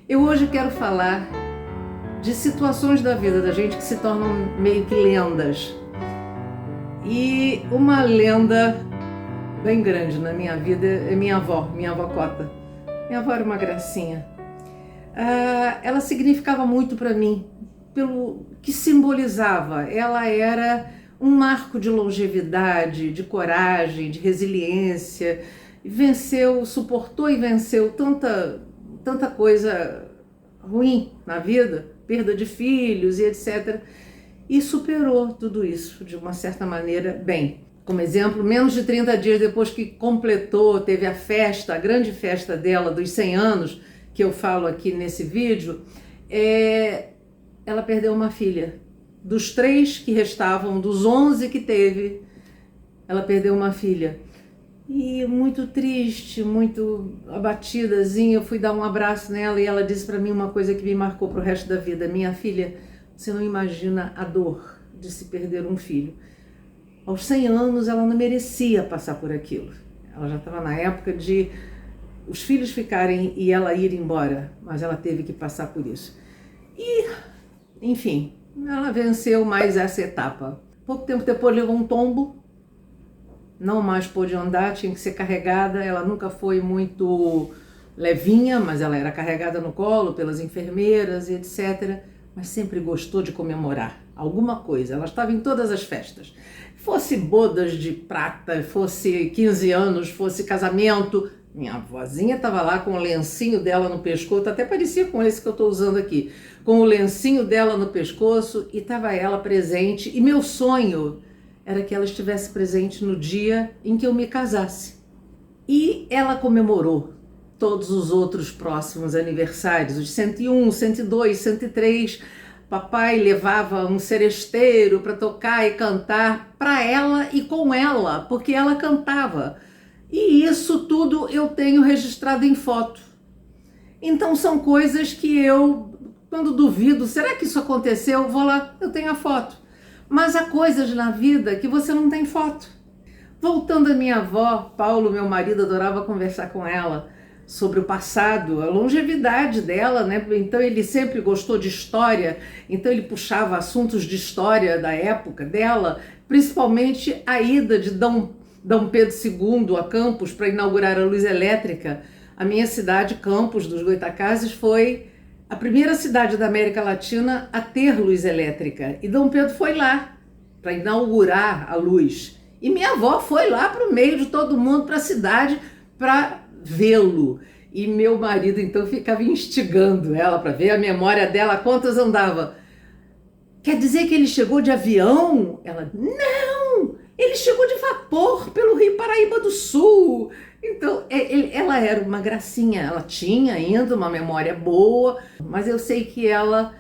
Eu hoje quero falar de situações da vida da gente que se tornam meio que lendas. E uma lenda bem grande na minha vida é minha avó Cota. Minha avó era uma gracinha. Ela significava muito para mim, pelo que simbolizava. Ela era um marco de longevidade, de coragem, de resiliência. Venceu, suportou e venceu tanta coisa ruim na vida, perda de filhos e etc. E superou tudo isso de uma certa maneira bem. Como exemplo, menos de 30 dias depois que completou, teve a festa, a grande festa dela dos 100 anos, que eu falo aqui nesse vídeo, ela perdeu uma filha. Dos 3 que restavam, dos 11 que teve, ela perdeu uma filha. E muito triste, muito abatidazinha, eu fui dar um abraço nela e ela disse para mim uma coisa que me marcou para o resto da vida. Minha filha, você não imagina a dor de se perder um filho. Aos 100 anos ela não merecia passar por aquilo. Ela já estava na época de os filhos ficarem e ela ir embora, mas ela teve que passar por isso. E, enfim, ela venceu mais essa etapa. Pouco tempo depois levou um tombo, não mais pôde andar, tinha que ser carregada. Ela nunca foi muito levinha, mas ela era carregada no colo pelas enfermeiras e etc. Mas sempre gostou de comemorar alguma coisa. Ela estava em todas as festas. Fosse bodas de prata, fosse 15 anos, fosse casamento. Minha avózinha estava lá com o lencinho dela no pescoço, até parecia com esse que eu estou usando aqui, com o lencinho dela no pescoço, e estava ela presente. E meu sonho era que ela estivesse presente no dia em que eu me casasse. E ela comemorou todos os outros próximos aniversários, os 101, 102, 103. Papai levava um seresteiro para tocar e cantar para ela e com ela, porque ela cantava. E isso tudo eu tenho registrado em foto. Então são coisas que eu, quando duvido, será que isso aconteceu? Vou lá, eu tenho a foto. Mas há coisas na vida que você não tem foto. Voltando à minha avó, Paulo, meu marido, adorava conversar com ela sobre o passado, a longevidade dela, né? Então ele sempre gostou de história, então ele puxava assuntos de história da época dela, principalmente a ida de Dom Pedro II a Campos para inaugurar a luz elétrica. A minha cidade, Campos dos Goytacazes, foi a primeira cidade da América Latina a ter luz elétrica. E Dom Pedro foi lá para inaugurar a luz. E minha avó foi lá para o meio de todo mundo, para a cidade, para vê-lo. E meu marido então ficava instigando ela para ver a memória dela, quantas andava. Quer dizer que ele chegou de avião? Ela, não! Ele chegou de vapor pelo Rio Paraíba do Sul. Então, ela era uma gracinha, ela tinha ainda uma memória boa, mas eu sei que ela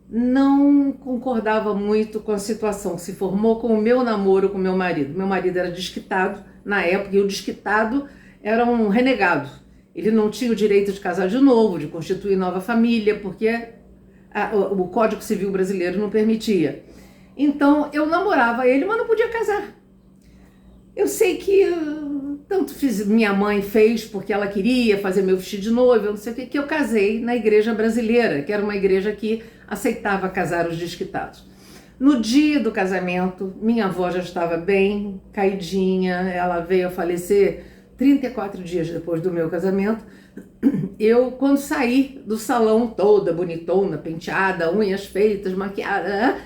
não concordava muito com a situação, se formou com o meu namoro com meu marido. Meu marido era desquitado na época, e o desquitado era um renegado. Ele não tinha o direito de casar de novo, de constituir nova família, porque o Código Civil brasileiro não permitia. Então, eu namorava ele, mas não podia casar. Eu sei que tanto minha mãe fez porque ela queria fazer meu vestido de noiva, eu não sei o que eu casei na igreja brasileira, que era uma igreja que aceitava casar os desquitados. No dia do casamento, minha avó já estava bem caidinha, ela veio a falecer 34 dias depois do meu casamento. Eu, quando saí do salão toda bonitona, penteada, unhas feitas, maquiada,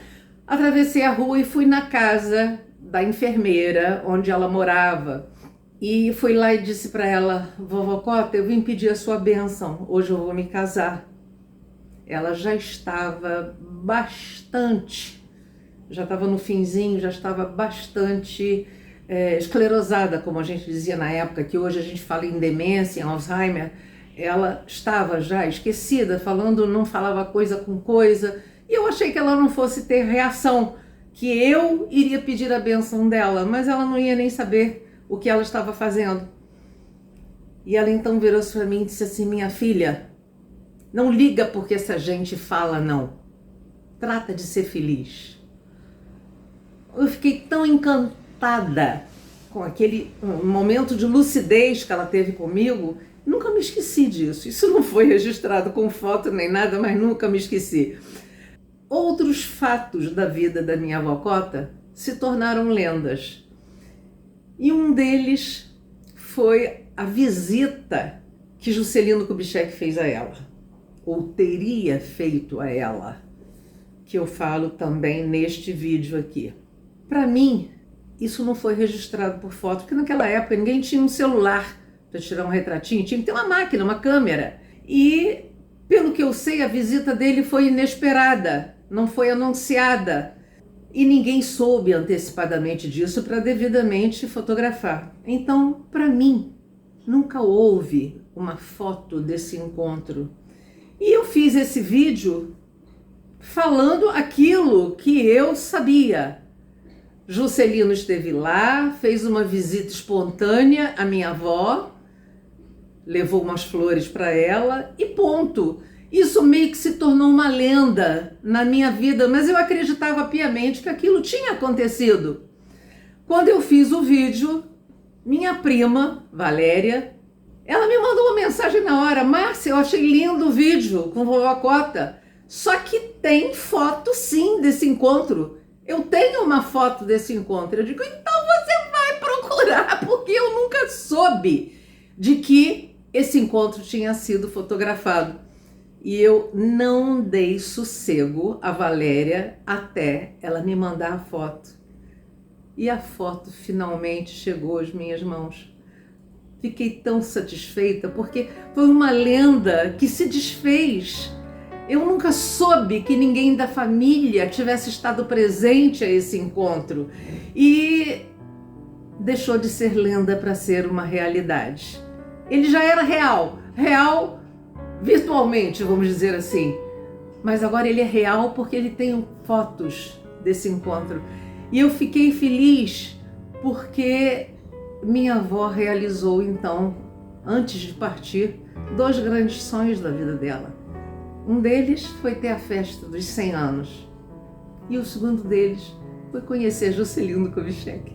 atravessei a rua e fui na casa da enfermeira onde ela morava. E fui lá e disse para ela, vovó Cota, eu vim pedir a sua bênção, hoje eu vou me casar. Ela já estava já estava no finzinho, já estava bastante esclerosada, como a gente dizia na época, que hoje a gente fala em demência, em Alzheimer. Ela estava já esquecida, não falava coisa com coisa, e eu achei que ela não fosse ter reação, que eu iria pedir a bênção dela, mas ela não ia nem saber o que ela estava fazendo. E ela então virou-se para mim e disse assim, minha filha, não liga porque essa gente fala não, trata de ser feliz. Eu fiquei tão encantada com aquele momento de lucidez que ela teve comigo, Nunca me esqueci disso. Isso não foi registrado com foto nem nada, mas nunca me esqueci. Outros fatos da vida da minha avó Cota se tornaram lendas. E um deles foi a visita que Juscelino Kubitschek fez a ela, ou teria feito a ela, que eu falo também neste vídeo aqui. Para mim, isso não foi registrado por foto, porque naquela época ninguém tinha um celular para tirar um retratinho, tinha que ter uma máquina, uma câmera. E, pelo que eu sei, a visita dele foi inesperada, não foi anunciada. E ninguém soube antecipadamente disso para devidamente fotografar. Então, para mim, nunca houve uma foto desse encontro. E eu fiz esse vídeo falando aquilo que eu sabia. Juscelino esteve lá, fez uma visita espontânea à minha avó, levou umas flores para ela e ponto. Isso meio que se tornou uma lenda na minha vida, mas eu acreditava piamente que aquilo tinha acontecido. Quando eu fiz o vídeo, minha prima, Valéria, ela me mandou uma mensagem na hora: Márcia, eu achei lindo o vídeo com vovó Cota, só que tem foto sim desse encontro. Eu tenho uma foto desse encontro. Eu digo, então você vai procurar, porque eu nunca soube de que esse encontro tinha sido fotografado. E eu não dei sossego à Valéria até ela me mandar a foto. E a foto finalmente chegou às minhas mãos. Fiquei tão satisfeita porque foi uma lenda que se desfez. Eu nunca soube que ninguém da família tivesse estado presente a esse encontro. E deixou de ser lenda para ser uma realidade. Ele já era real virtualmente, vamos dizer assim. Mas agora ele é real porque ele tem fotos desse encontro. E eu fiquei feliz porque minha avó realizou, então, antes de partir, 2 grandes sonhos da vida dela. Um deles foi ter a festa dos 100 anos. E o segundo deles foi conhecer Juscelino Kubitschek.